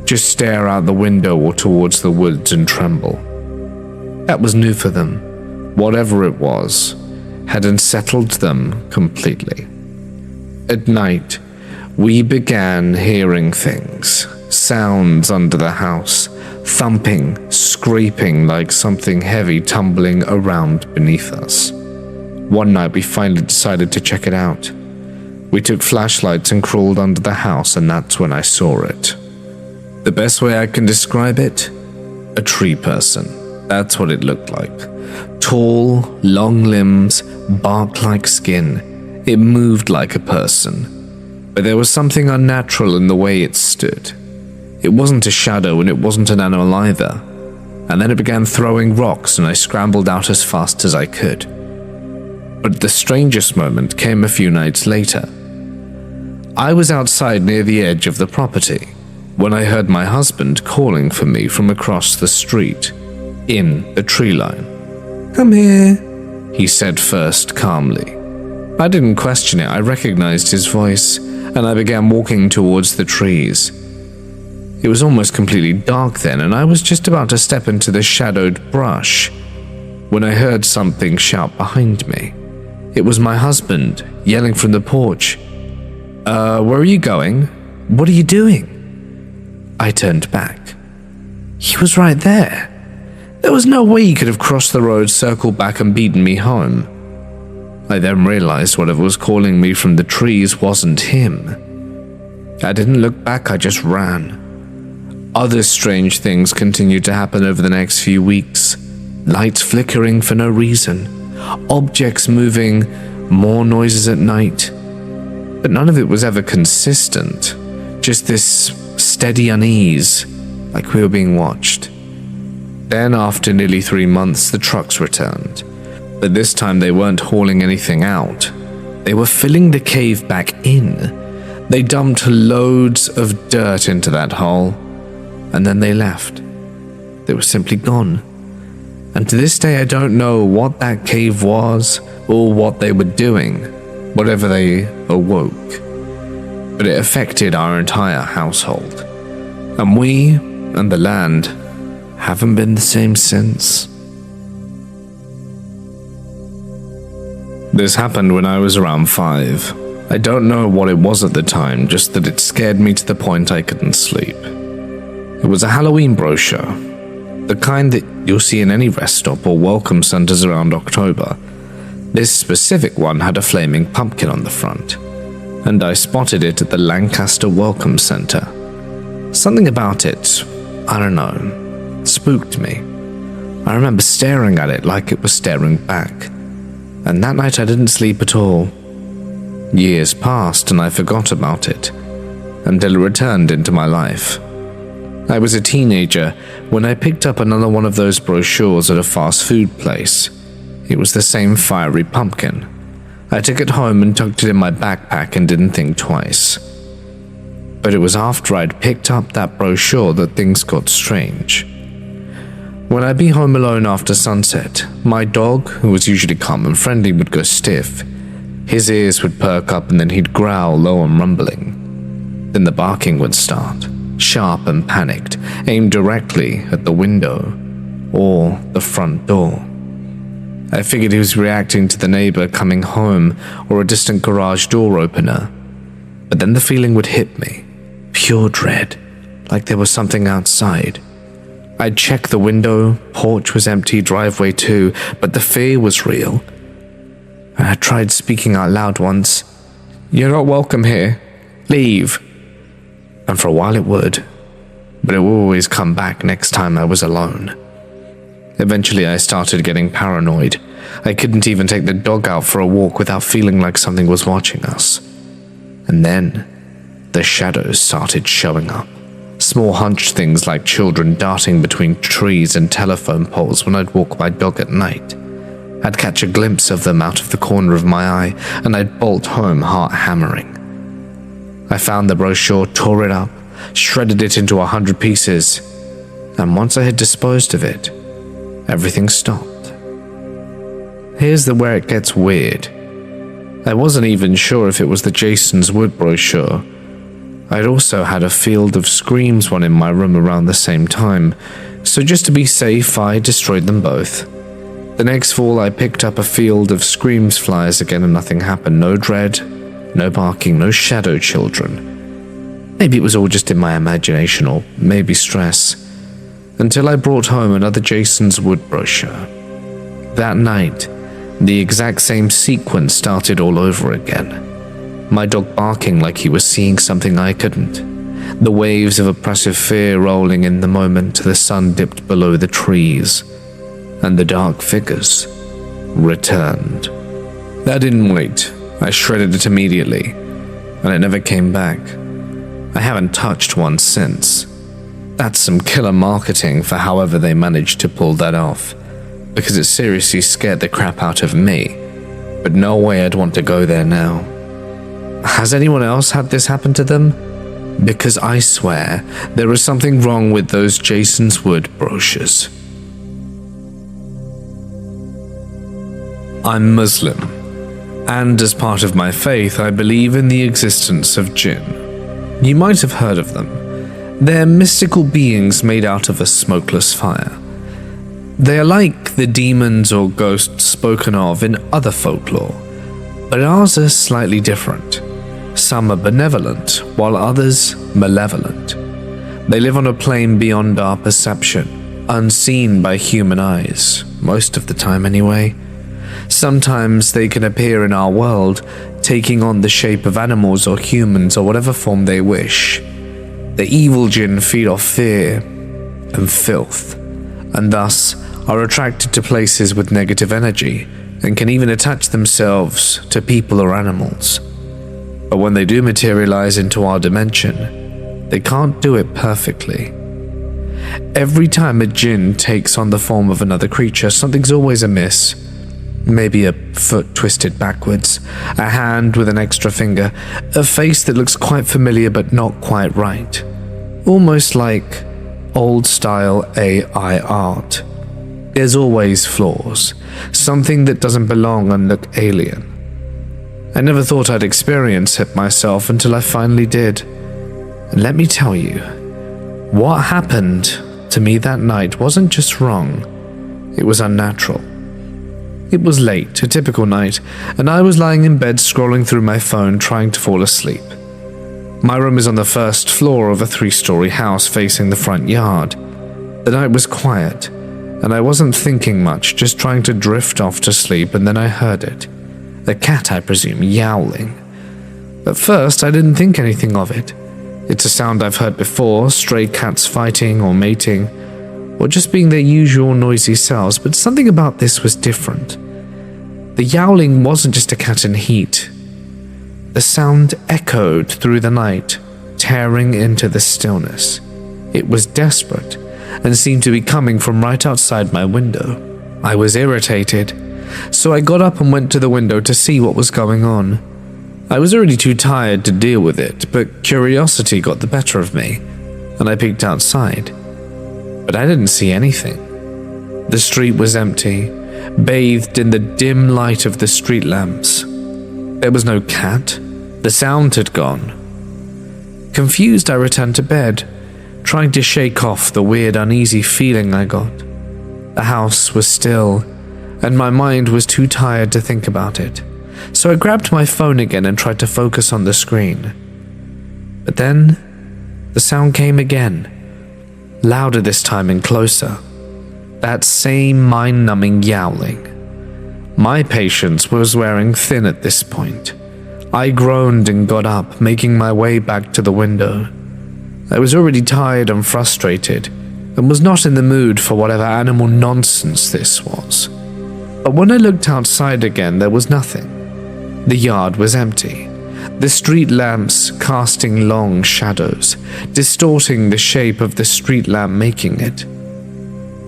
just stare out the window or towards the woods and tremble. That was new for them. Whatever it was had unsettled them completely. At night, we began hearing things, sounds under the house, thumping, scraping like something heavy tumbling around beneath us. One night we finally decided to check it out. We took flashlights and crawled under the house, and that's when I saw it. The best way I can describe it? A tree person. That's what it looked like. Tall, long limbs, bark-like skin. It moved like a person. But there was something unnatural in the way it stood. It wasn't a shadow, and it wasn't an animal either. And then it began throwing rocks, and I scrambled out as fast as I could. But the strangest moment came a few nights later. I was outside near the edge of the property when I heard my husband calling for me from across the street, in the tree line. "Come here," he said first calmly. I didn't question it. I recognized his voice, and I began walking towards the trees. It was almost completely dark then, and I was just about to step into the shadowed brush when I heard something shout behind me. It was my husband, yelling from the porch. Where are you going? What are you doing?" I turned back. He was right there. There was no way he could have crossed the road, circled back, and beaten me home. I then realized whatever was calling me from the trees wasn't him. I didn't look back, I just ran. Other strange things continued to happen over the next few weeks. Lights flickering for no reason, objects moving, more noises at night. But none of it was ever consistent, just this steady unease, like we were being watched. Then, after nearly 3 months, the trucks returned. But this time they weren't hauling anything out. They were filling the cave back in. They dumped loads of dirt into that hole, and then they left. They were simply gone. And to this day I don't know what that cave was or what they were doing, whatever they awoke. but it affected our entire household. And we, and the land, haven't been the same since. This happened when I was around 5. I don't know what it was at the time, just that it scared me to the point I couldn't sleep. It was a Halloween brochure, the kind that you'll see in any rest stop or welcome centers around October. This specific one had a flaming pumpkin on the front, and I spotted it at the Lancaster Welcome Center. Something about it, I don't know, spooked me. I remember staring at it like it was staring back, and that night I didn't sleep at all. Years passed and I forgot about it, until it returned into my life. I was a teenager when I picked up another one of those brochures at a fast food place. It was the same fiery pumpkin. I took it home and tucked it in my backpack and didn't think twice. But it was after I'd picked up that brochure that things got strange. When I'd be home alone after sunset, my dog, who was usually calm and friendly, would go stiff. His ears would perk up and then he'd growl low and rumbling. Then the barking would start, sharp and panicked, aimed directly at the window or the front door. I figured he was reacting to the neighbor coming home or a distant garage door opener. But then the feeling would hit me, pure dread, like there was something outside. I'd check the window, porch was empty, driveway too, but the fear was real. I tried speaking out loud once, "You're not welcome here. Leave." And for a while it would, but it would always come back next time I was alone. Eventually I started getting paranoid. I couldn't even take the dog out for a walk without feeling like something was watching us. And then, the shadows started showing up. Small hunched things like children darting between trees and telephone poles when I'd walk my dog at night. I'd catch a glimpse of them out of the corner of my eye, and I'd bolt home heart hammering. I found the brochure, tore it up, shredded it into 100 pieces, and once I had disposed of it, everything stopped. Here's where it gets weird. I wasn't even sure if it was the Jason's Wood brochure. I'd also had a Field of Screams one in my room around the same time, so just to be safe, I destroyed them both. The next fall, I picked up a Field of Screams flyers again and nothing happened. No dread, no barking, no shadow children. Maybe it was all just in my imagination, or maybe stress. Until I brought home another Jason's Wood brochure. That night, the exact same sequence started all over again. My dog barking like he was seeing something I couldn't. The waves of oppressive fear rolling in the moment the sun dipped below the trees. And the dark figures returned. That didn't wait. I shredded it immediately, and it never came back. I haven't touched one since. That's some killer marketing for however they managed to pull that off, because it seriously scared the crap out of me, but no way I'd want to go there now. Has anyone else had this happen to them? Because I swear, there is something wrong with those Jason's Wood brochures. I'm Muslim, and as part of my faith, I believe in the existence of jinn. You might have heard of them. They're mystical beings made out of a smokeless fire. They are like the demons or ghosts spoken of in other folklore, but ours are slightly different. Some are benevolent, while others malevolent. They live on a plane beyond our perception, unseen by human eyes, most of the time anyway. Sometimes they can appear in our world, taking on the shape of animals or humans or whatever form they wish. The evil jinn feed off fear and filth, and thus are attracted to places with negative energy and can even attach themselves to people or animals. But when they do materialize into our dimension, they can't do it perfectly. Every time a jinn takes on the form of another creature, something's always amiss. Maybe a foot twisted backwards, a hand with an extra finger, a face that looks quite familiar but not quite right. Almost like old-style AI art. There's always flaws, something that doesn't belong and look alien. I never thought I'd experience it myself until I finally did. And let me tell you, what happened to me that night wasn't just wrong, it was unnatural. It was late, a typical night, and I was lying in bed scrolling through my phone trying to fall asleep. My room is on the first floor of a 3-story house facing the front yard. The night was quiet, and I wasn't thinking much, just trying to drift off to sleep, and then I heard it. A cat, I presume, yowling. At first, I didn't think anything of it. It's a sound I've heard before, stray cats fighting or mating, or just being their usual noisy selves, but something about this was different. The yowling wasn't just a cat in heat. The sound echoed through the night, tearing into the stillness. It was desperate, and seemed to be coming from right outside my window. I was irritated, so I got up and went to the window to see what was going on. I was already too tired to deal with it, but curiosity got the better of me, and I peeked outside. But I didn't see anything. The street was empty, bathed in the dim light of the street lamps. There was no cat. The sound had gone. Confused, I returned to bed, trying to shake off the weird, uneasy feeling I got. The house was still, and my mind was too tired to think about it. So I grabbed my phone again and tried to focus on the screen. But then, the sound came again. Louder this time and closer. That same mind-numbing yowling. My patience was wearing thin at this point. I groaned and got up, making my way back to the window. I was already tired and frustrated, and was not in the mood for whatever animal nonsense this was. But when I looked outside again, there was nothing. The yard was empty, the street lamps casting long shadows, distorting the shape of the street lamp making it.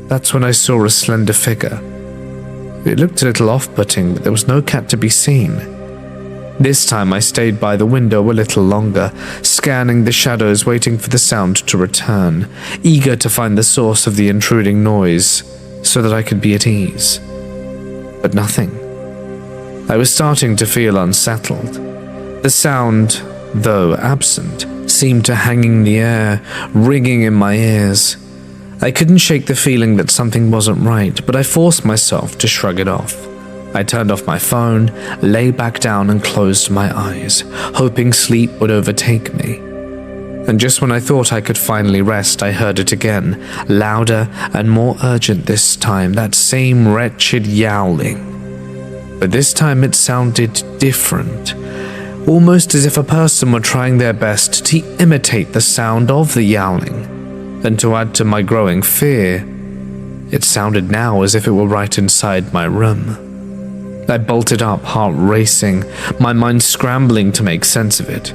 That's when I saw a slender figure. It looked a little off-putting, but there was no cat to be seen. This time I stayed by the window a little longer, scanning the shadows, waiting for the sound to return, eager to find the source of the intruding noise so that I could be at ease. But nothing. I was starting to feel unsettled. The sound, though absent, seemed to hang in the air, ringing in my ears. I couldn't shake the feeling that something wasn't right, but I forced myself to shrug it off. I turned off my phone, lay back down and closed my eyes, hoping sleep would overtake me. And just when I thought I could finally rest, I heard it again, louder and more urgent this time, that same wretched yowling. But this time it sounded different, almost as if a person were trying their best to imitate the sound of the yowling. And to add to my growing fear, it sounded now as if it were right inside my room. I bolted up, heart racing, my mind scrambling to make sense of it.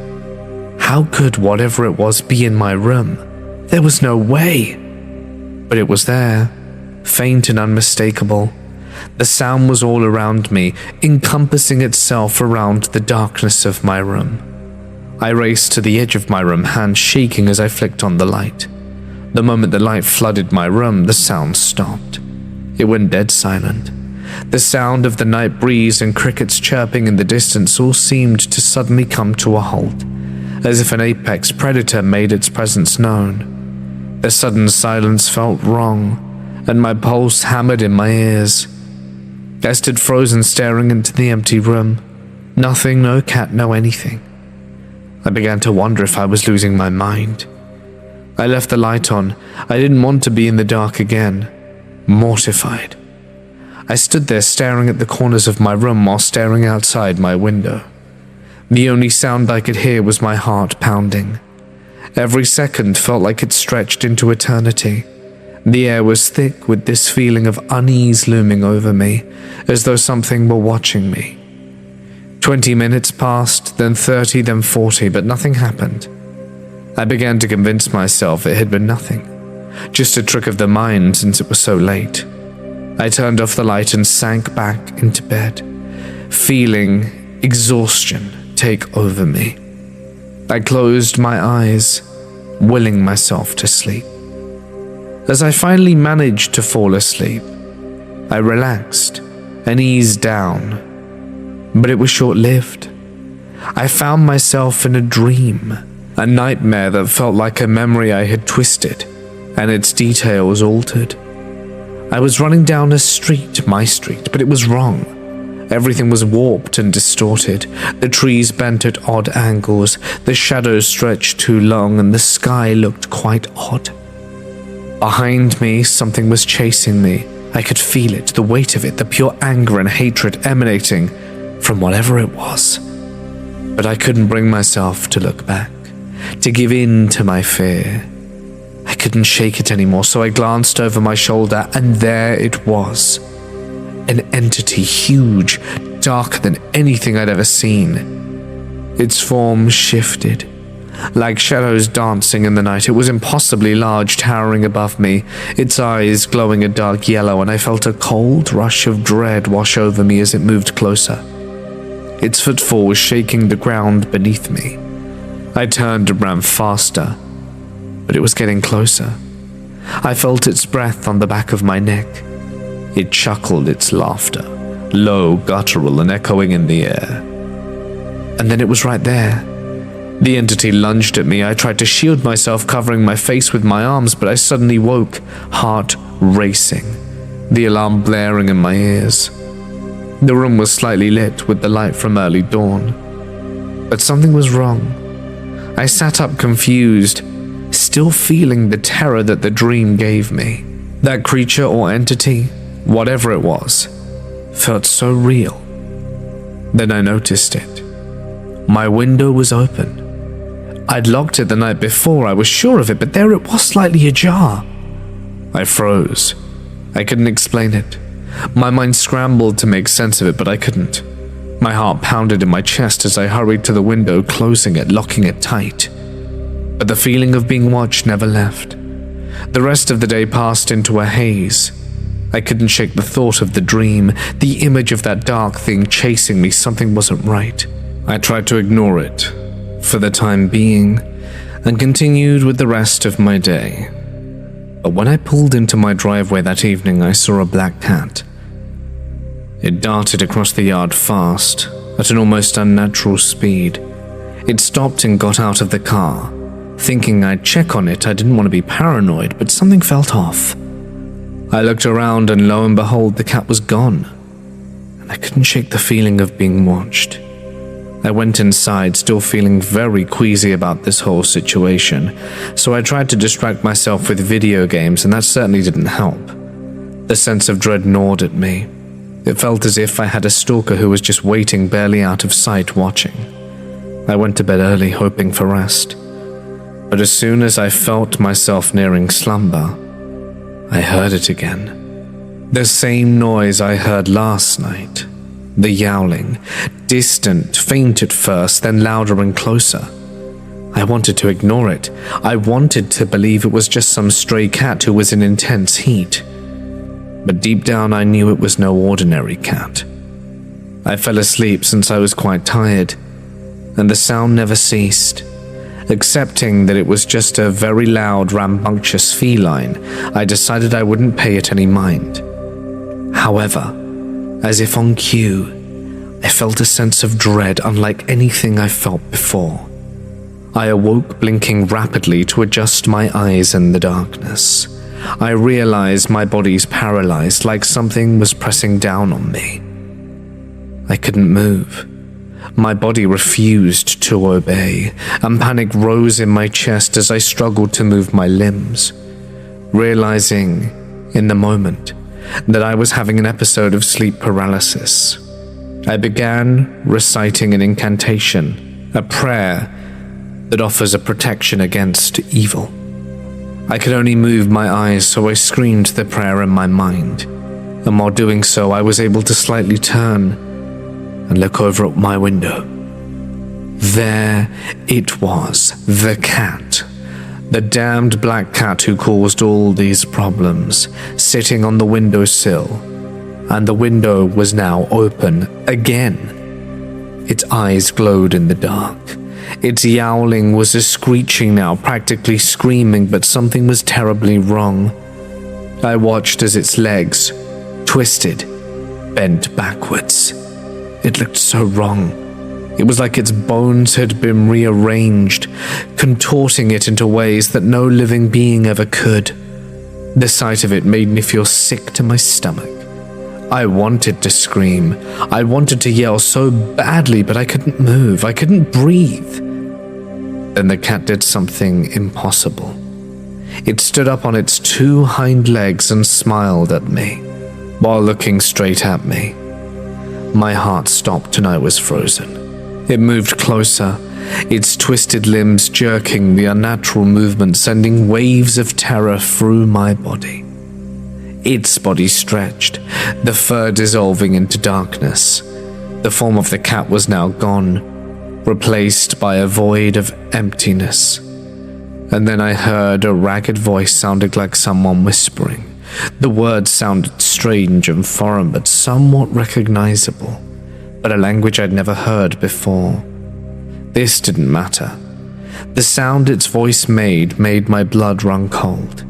How could whatever it was be in my room? There was no way. But it was there, faint and unmistakable. The sound was all around me, encompassing itself around the darkness of my room. I raced to the edge of my room, hands shaking as I flicked on the light. The moment the light flooded my room, the sound stopped. It went dead silent. The sound of the night breeze and crickets chirping in the distance all seemed to suddenly come to a halt, as if an apex predator made its presence known. The sudden silence felt wrong, and my pulse hammered in my ears. I stood frozen, staring into the empty room. Nothing, no cat, no anything. I began to wonder if I was losing my mind. I left the light on. I didn't want to be in the dark again. Mortified. I stood there staring at the corners of my room while staring outside my window. The only sound I could hear was my heart pounding. Every second felt like it stretched into eternity. The air was thick with this feeling of unease looming over me, as though something were watching me. 20 minutes passed, then 30, then 40, but nothing happened. I began to convince myself it had been nothing, just a trick of the mind since it was so late. I turned off the light and sank back into bed, feeling exhaustion take over me. I closed my eyes, willing myself to sleep. As I finally managed to fall asleep, I relaxed and eased down, but it was short-lived. I found myself in a dream, a nightmare that felt like a memory I had twisted, and its details altered. I was running down a street, my street, but it was wrong. Everything was warped and distorted. The trees bent at odd angles, the shadows stretched too long, and the sky looked quite odd. Behind me, something was chasing me. I could feel it, the weight of it, the pure anger and hatred emanating from whatever it was. But I couldn't bring myself to look back, to give in to my fear. I couldn't shake it anymore, so I glanced over my shoulder, and there it was. An entity huge, darker than anything I'd ever seen. Its form shifted, like shadows dancing in the night. It was impossibly large, towering above me, its eyes glowing a dark yellow, and I felt a cold rush of dread wash over me as it moved closer. Its footfall was shaking the ground beneath me. I turned and ran faster, but it was getting closer. I felt its breath on the back of my neck. It chuckled its laughter, low, guttural, and echoing in the air. And then it was right there. The entity lunged at me. I tried to shield myself, covering my face with my arms, but I suddenly woke, heart racing, the alarm blaring in my ears. The room was slightly lit with the light from early dawn, but something was wrong. I sat up confused, still feeling the terror that the dream gave me. That creature or entity, whatever it was, felt so real. Then I noticed it. My window was open. I'd locked it the night before, I was sure of it, but there it was, slightly ajar. I froze. I couldn't explain it. My mind scrambled to make sense of it, but I couldn't. My heart pounded in my chest as I hurried to the window, closing it, locking it tight. But the feeling of being watched never left. The rest of the day passed into a haze. I couldn't shake the thought of the dream, the image of that dark thing chasing me. Something wasn't right. I tried to ignore it for the time being and continued with the rest of my day. But when I pulled into my driveway that evening, I saw a black cat. It darted across the yard fast, at an almost unnatural speed. It stopped and got out of the car. Thinking I'd check on it, I didn't want to be paranoid, but something felt off. I looked around and lo and behold, the cat was gone, and I couldn't shake the feeling of being watched. I went inside, still feeling very queasy about this whole situation, so I tried to distract myself with video games, and that certainly didn't help. The sense of dread gnawed at me. It felt as if I had a stalker who was just waiting, barely out of sight, watching. I went to bed early, hoping for rest. But as soon as I felt myself nearing slumber, I heard it again. The same noise I heard last night. The yowling, distant, faint at first, then louder and closer. I wanted to ignore it. I wanted to believe it was just some stray cat who was in intense heat. But deep down I knew it was no ordinary cat. I fell asleep since I was quite tired, and the sound never ceased. Accepting that it was just a very loud, rambunctious feline, I decided I wouldn't pay it any mind. However, as if on cue, I felt a sense of dread unlike anything I felt before. I awoke, blinking rapidly to adjust my eyes in the darkness. I realized my body's paralyzed, like something was pressing down on me. I couldn't move. My body refused to obey, and panic rose in my chest as I struggled to move my limbs, realizing, in the moment, that I was having an episode of sleep paralysis. I began reciting an incantation, a prayer that offers a protection against evil. I could only move my eyes, so I screamed the prayer in my mind, and while doing so, I was able to slightly turn and look over at my window. There it was, the cat. The damned black cat who caused all these problems, sitting on the windowsill, and the window was now open again. Its eyes glowed in the dark. Its yowling was a screeching now, practically screaming, but something was terribly wrong. I watched as its legs twisted, bent backwards. It looked so wrong. It was like its bones had been rearranged, contorting it into ways that no living being ever could. The sight of it made me feel sick to my stomach. I wanted to scream. I wanted to yell so badly, but I couldn't move. I couldn't breathe. Then the cat did something impossible. It stood up on its two hind legs and smiled at me, while looking straight at me. My heart stopped and I was frozen. It moved closer, its twisted limbs jerking the unnatural movement, sending waves of terror through my body. Its body stretched, the fur dissolving into darkness. The form of the cat was now gone, replaced by a void of emptiness. And then I heard a ragged voice sounding like someone whispering. The words sounded strange and foreign, but somewhat recognizable, but a language I'd never heard before. This didn't matter. The sound its voice made my blood run cold.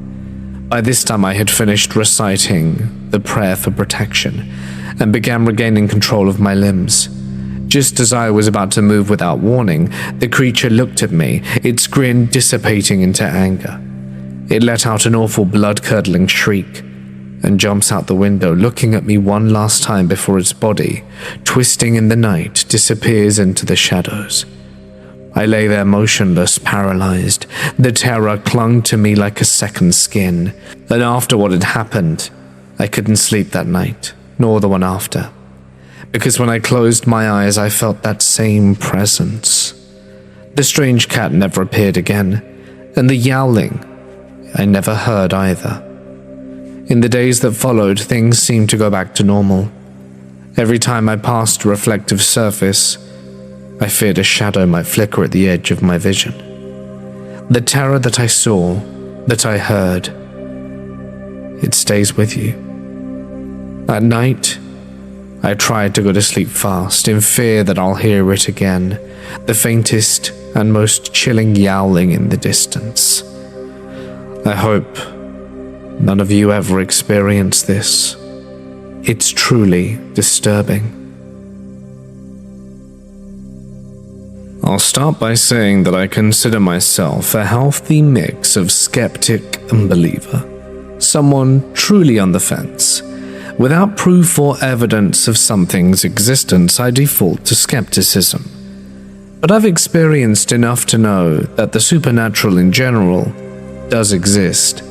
By this time I had finished reciting the prayer for protection and began regaining control of my limbs. Just as I was about to move without warning, the creature looked at me, its grin dissipating into anger. It let out an awful blood-curdling shriek and jumps out the window, looking at me one last time before its body, twisting in the night, disappears into the shadows. I lay there motionless, paralyzed. The terror clung to me like a second skin, and after what had happened, I couldn't sleep that night, nor the one after. Because when I closed my eyes, I felt that same presence. The strange cat never appeared again, and the yowling I never heard either. In the days that followed, things seemed to go back to normal. Every time I passed a reflective surface, I feared a shadow might flicker at the edge of my vision. The terror that I saw, that I heard, it stays with you. At night, I tried to go to sleep fast, in fear that I'll hear it again, the faintest and most chilling yowling in the distance. I hope none of you ever experience this. It's truly disturbing. I'll start by saying that I consider myself a healthy mix of skeptic and believer, someone truly on the fence. Without proof or evidence of something's existence, I default to skepticism. But I've experienced enough to know that the supernatural in general does exist,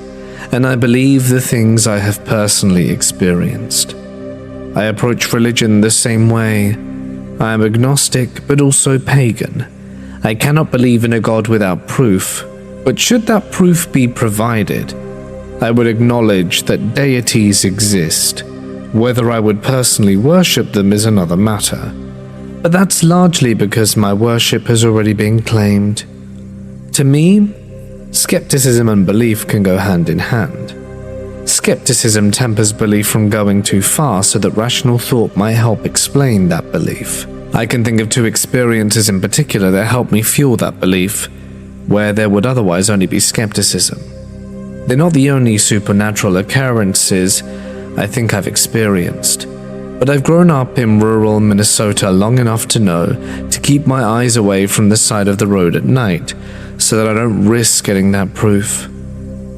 and I believe the things I have personally experienced. I approach religion the same way. I am agnostic, but also pagan. I cannot believe in a God without proof, but should that proof be provided, I would acknowledge that deities exist. Whether I would personally worship them is another matter, but that's largely because my worship has already been claimed. To me, skepticism and belief can go hand in hand. Skepticism tempers belief from going too far so that rational thought might help explain that belief. I can think of two experiences in particular that helped me fuel that belief, where there would otherwise only be skepticism. They're not the only supernatural occurrences I think I've experienced, but I've grown up in rural Minnesota long enough to know to keep my eyes away from the side of the road at night so that I don't risk getting that proof.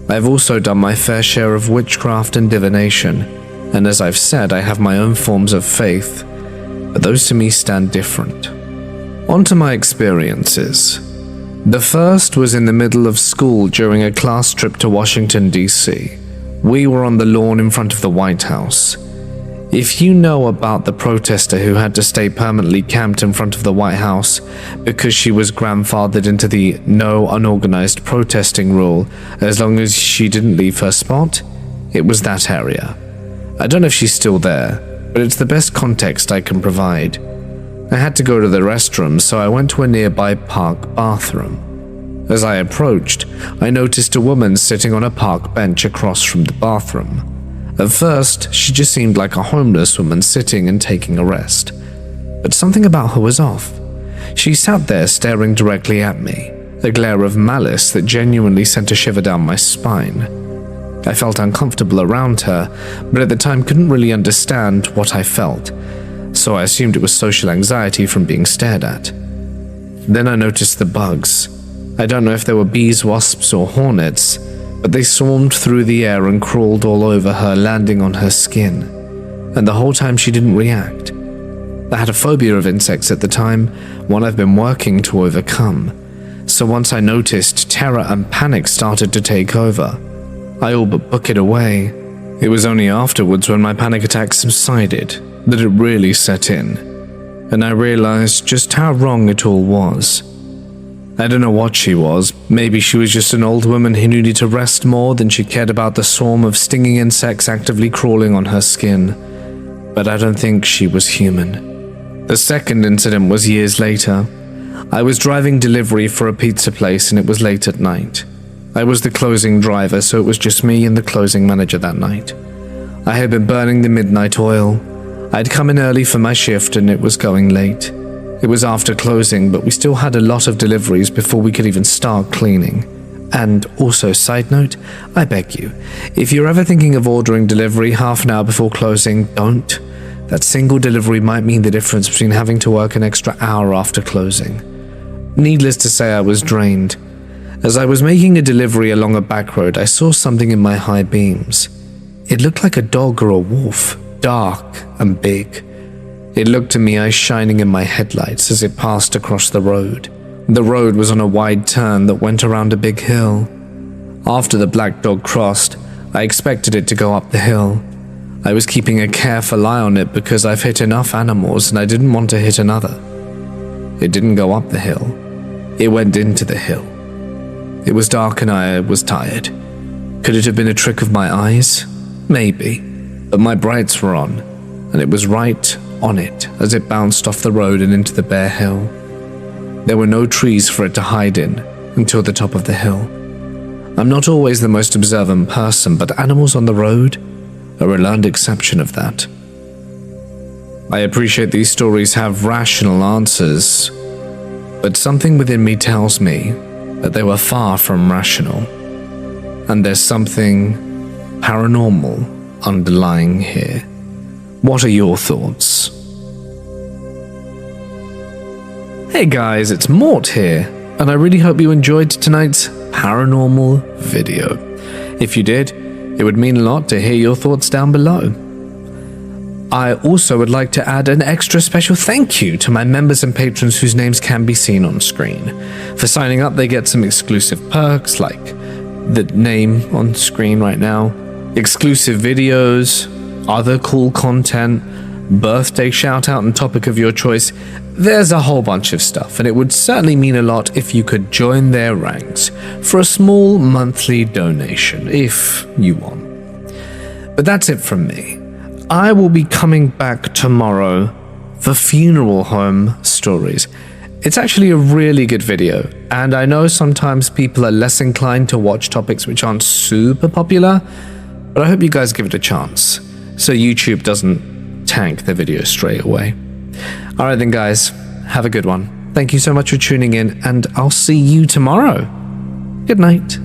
I've also done my fair share of witchcraft and divination, and as I've said, I have my own forms of faith, but those to me stand different. On to my experiences. The first was in the middle of school during a class trip to Washington, D.C. We were on the lawn in front of the White House. If you know about the protester who had to stay permanently camped in front of the White House because she was grandfathered into the no unorganized protesting rule as long as she didn't leave her spot, it was that area. I don't know if she's still there, but it's the best context I can provide. I had to go to the restroom, so I went to a nearby park bathroom. As I approached, I noticed a woman sitting on a park bench across from the bathroom. At first, she just seemed like a homeless woman sitting and taking a rest. But something about her was off. She sat there staring directly at me, a glare of malice that genuinely sent a shiver down my spine. I felt uncomfortable around her, but at the time couldn't really understand what I felt. so I assumed it was social anxiety from being stared at. Then I noticed the bugs. I don't know if they were bees, wasps, or hornets, but they swarmed through the air and crawled all over her, landing on her skin. And the whole time she didn't react. I had a phobia of insects at the time, one I've been working to overcome. So once I noticed, terror and panic started to take over. I all but book it away. It was only afterwards, when my panic attack subsided, that it really set in. And I realized just how wrong it all was. I don't know what she was. Maybe she was just an old woman who needed to rest more than she cared about the swarm of stinging insects actively crawling on her skin. But I don't think she was human. The second incident was years later. I was driving delivery for a pizza place and it was late at night. I was the closing driver, so it was just me and the closing manager that night. I had been burning the midnight oil. I'd come in early for my shift and it was going late. It was after closing, but we still had a lot of deliveries before we could even start cleaning. And also, side note, I beg you, if you're ever thinking of ordering delivery half an hour before closing, don't. That single delivery might mean the difference between having to work an extra hour after closing. Needless to say, I was drained. As I was making a delivery along a back road, I saw something in my high beams. It looked like a dog or a wolf, dark and big. It looked at me, eyes shining in my headlights as it passed across the road. The road was on a wide turn that went around a big hill. After the black dog crossed, I expected it to go up the hill. I was keeping a careful eye on it because I've hit enough animals and I didn't want to hit another. It didn't go up the hill. It went into the hill. It was dark and I was tired. Could it have been a trick of my eyes? Maybe. But my brights were on, and it was right on it as it bounced off the road and into the bare hill. There were no trees for it to hide in until the top of the hill. I'm not always the most observant person, but animals on the road are a learned exception of that. I appreciate these stories have rational answers, but something within me tells me that they were far from rational, and there's something paranormal underlying here. What are your thoughts? Hey guys, it's Mort here, and I really hope you enjoyed tonight's paranormal video. If you did, it would mean a lot to hear your thoughts down below. I also would like to add an extra special thank you to my members and patrons whose names can be seen on screen. For signing up, they get some exclusive perks like the name on screen right now, exclusive videos, other cool content, birthday shout out and topic of your choice. There's a whole bunch of stuff, and it would certainly mean a lot if you could join their ranks for a small monthly donation, if you want. But that's it from me. I will be coming back tomorrow for funeral home stories. It's actually a really good video, and I know sometimes people are less inclined to watch topics which aren't super popular, but I hope you guys give it a chance, so YouTube doesn't tank the video straight away. Alright then guys, have a good one. Thank you so much for tuning in, and I'll see you tomorrow. Good night.